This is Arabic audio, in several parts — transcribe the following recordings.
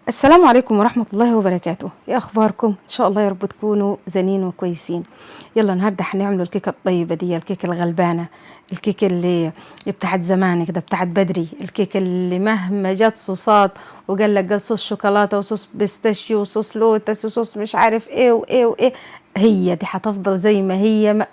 السلام عليكم ورحمة الله وبركاته. ايه اخباركم؟ ان شاء الله يا رب تكونوا زنين وكويسين. يلا النهارده هنعملوا الكيكة الطيبة دي، الكيكة الغلبانة، الكيكة اللي بتاعت زمان كده، بتاعت بدري، الكيكة اللي مهما جت صوصات وقال لك قال صوص شوكولاتة وصوص بيستاشيو وصوص لوتس وصوص مش عارف ايه وايه وايه، هي دي هتفضل زي ما هي،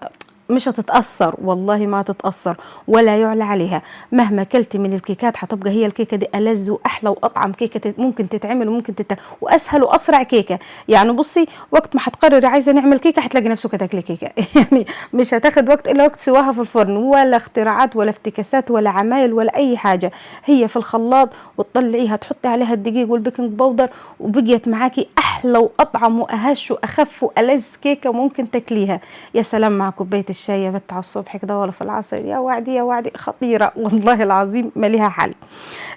مش هتتأثر، والله ما هتتأثر ولا يعلى عليها. مهما اكلتي من الكيكات هتبقى هي الكيكة دي ألذ وأحلى وأطعم كيكة ممكن تتعمل وممكن وأسهل وأسرع كيكة. يعني بصي، وقت ما هتقرري عايزة نعمل كيكة هتلاقي نفسك هتاكلي كيكة يعني مش هتاخد وقت إلا وقت سواها في الفرن، ولا اختراعات ولا افتكاسات ولا عمايل ولا أي حاجة. هي في الخلاط وتطلعيها، تحطي عليها الدقيق والبيكنج باودر، وبقيت معاكي أحلى وأطعم وأهش وأخف وألذ كيكة ممكن تاكليها. يا سلام مع كوباية الشاي يا بت على الصبح كده ولا في العصر، يا وعدي يا وعدي، خطيرة والله العظيم ما ليها حل.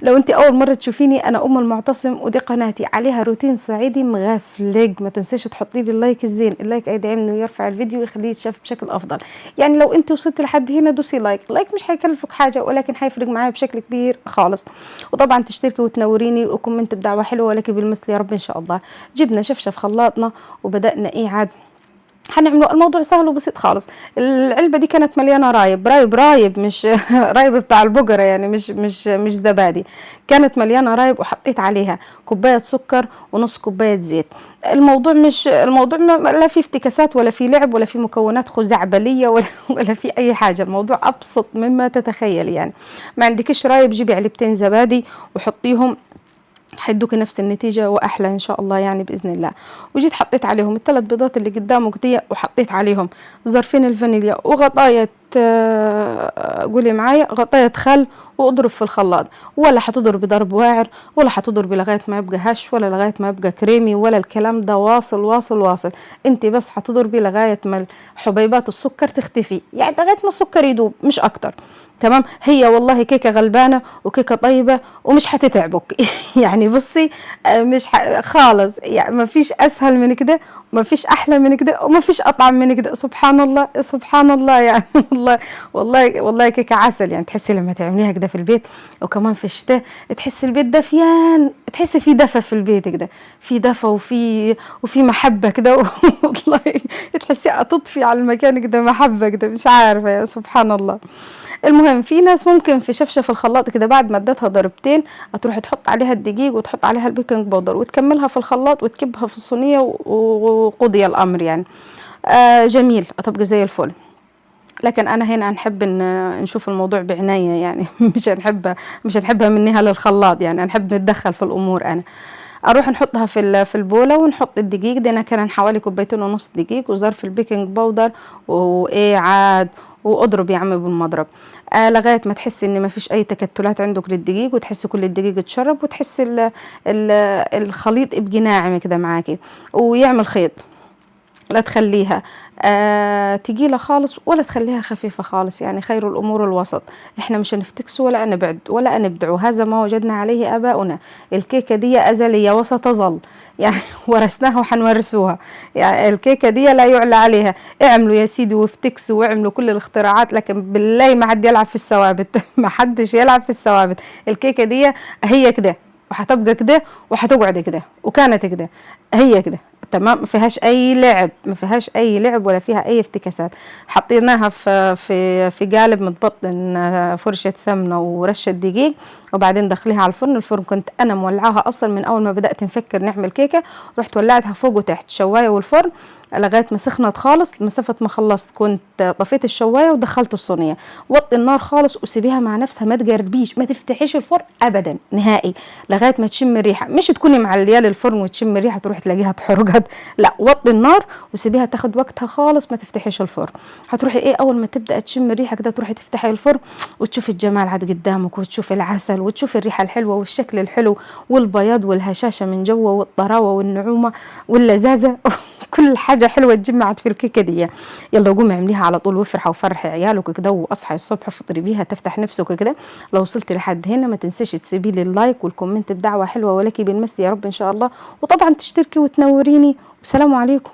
لو انت اول مرة تشوفيني، انا ام المعتصم، ودي قناتي عليها روتين صعيدي مغفلق. ما تنسيش تحطي لي اللايك الزين، اللايك هيدعمني ويرفع الفيديو ويخليه يتشاف بشكل افضل. يعني لو انت وصلتي لحد هنا دوسي لايك، لايك مش هيكلفك حاجة ولكن هيفرق معايا بشكل كبير خالص. وطبعا تشتركي وتنوريني وكومنت بدعوة حلوة ولك بالمثل يا رب ان شاء الله. جبنا شفشف خلاطنا وبدأنا ايه هنعمله. الموضوع سهل وبسيط خالص. العلبة دي كانت مليانة رايب مش رايب بتاع البقرة، يعني مش زبادي. كانت مليانة رايب، وحطيت عليها كوباية سكر ونص كوباية زيت. الموضوع لا في افتكاسات ولا في لعب ولا في مكونات خزعبلية ولا في أي حاجة. الموضوع أبسط مما تتخيل. يعني ما عندكش رايب، جيبي علبتين زبادي وحطيهم، هيدوكي نفس النتيجة وأحلى إن شاء الله يعني بإذن الله. وجيت حطيت عليهم الثلاث بيضات اللي قدامك دي، وحطيت عليهم ظرفين الفانيليا وغطاية قولي معايا غطاية خل، واضرب في الخلاط. ولا هتضربي ضرب واعر، ولا هتضربي لغاية ما يبقى هش، ولا لغاية ما يبقى كريمي، ولا الكلام ده. واصل واصل واصل، انت بس هتضربي لغاية ما حبيبات السكر تختفي، يعني لغاية ما السكر يدوب مش أكتر. تمام. هي والله كيكة غلبانة وكيكة طيبة ومش هتتعبك يعني بصي، مش خالص، يعني ما فيش أسهل من كده وما فيش أحلى من كده وما فيش أطعم من كده. سبحان الله سبحان الله يعني والله كيكة عسل. يعني تحسي لما تعمليها كده في البيت، وكمان في الشتاء تحسي البيت دفيان، تحسي في دفى في البيت كده، في دفى وفي محبة كده والله تحسي تطفي على المكان كده محبة كده، مش عارفة يا سبحان الله. المهم، في ناس ممكن في شفشف الخلاط كده بعد ما ادتها ضربتين هتروح تحط عليها الدقيق وتحط عليها البيكنج باودر وتكملها في الخلاط وتكبها في الصينيه وقضي الامر يعني. جميل، هتبقى زي الفل. لكن انا هنا هنحب ان نشوف الموضوع بعناية يعني مش هنحبها منها للخلاط، يعني هنحب نتدخل في الامور. انا اروح نحطها في البوله ونحط الدقيق دي. انا كان حوالي كوبايتين ونص دقيق وظرف البيكنج باودر وايه عاد، واضرب يا عمي بالمضرب لغايه ما تحسي ان ما فيش اي تكتلات عندك للدقيق، وتحسي كل الدقيق اتشرب، وتحسي الخليط يبقى ناعم كده معاكي ويعمل خيط. لا تخليها تقيلة خالص ولا تخليها خفيفة خالص، يعني خير الأمور الوسط. احنا مش هنفتكس ولا نبعد ولا نبدع، هذا ما وجدنا عليه آباؤنا. الكيكة دي أزلية وستظل يعني ورثناها وحنورثوها. يعني الكيكة دي لا يعلى عليها. اعملوا يا سيدي وافتكسوا واعملوا كل الاختراعات، لكن بالله ما حد يلعب في الثوابت ما حدش يلعب في الثوابت. الكيكة دي هي كده وهتبقى كده وهتقعد كده وكانت كده، هي كده تمام. ما فيهاش اي لعب، ما فيهاش اي لعب ولا فيها اي افتكاسات. حطيناها في قالب متبطن فرشة سمنة ورشة دقيق، وبعدين دخليها على الفرن. الفرن كنت انا مولعاها اصلا من اول ما بدأت نفكر نعمل كيكة، رحت ولعتها فوق وتحت شواية والفرن لغايه ما سخنت خالص. مسافه ما خلصت كنت طفيت الشوايه ودخلت الصينيه. وطي النار خالص وسيبيها مع نفسها، ما تقربيش، ما تفتحيش الفرن ابدا نهائي لغايه ما تشم الريحه. مش تكوني معليه للفرن وتشم الريحه تروح تلاقيها اتحرقت، لا، وطي النار وسيبيها تاخد وقتها خالص، ما تفتحيش الفرن. هتروحي اول ما تبدا تشم الريحه كده تروحي تفتحي الفرن وتشوفي الجمال عاد قدامك، وتشوفي العسل وتشوفي الريحه الحلوه والشكل الحلو والبياض والهشاشه من جوه والطراوه والنعومه واللذاذه كل حاجة حلوة اتجمعت في الكيكة دي. يلا قومي اعمليها على طول وافرحي وفرحي عيالك كده، واصحي الصبح فطري بيها تفتح نفسك كده. لو وصلتي لحد هنا ما تنسيش تسيبي لي اللايك والكومنت بدعوة حلوة ولك بالمثل يا رب ان شاء الله، وطبعا تشتركي وتنوريني. والسلام عليكم.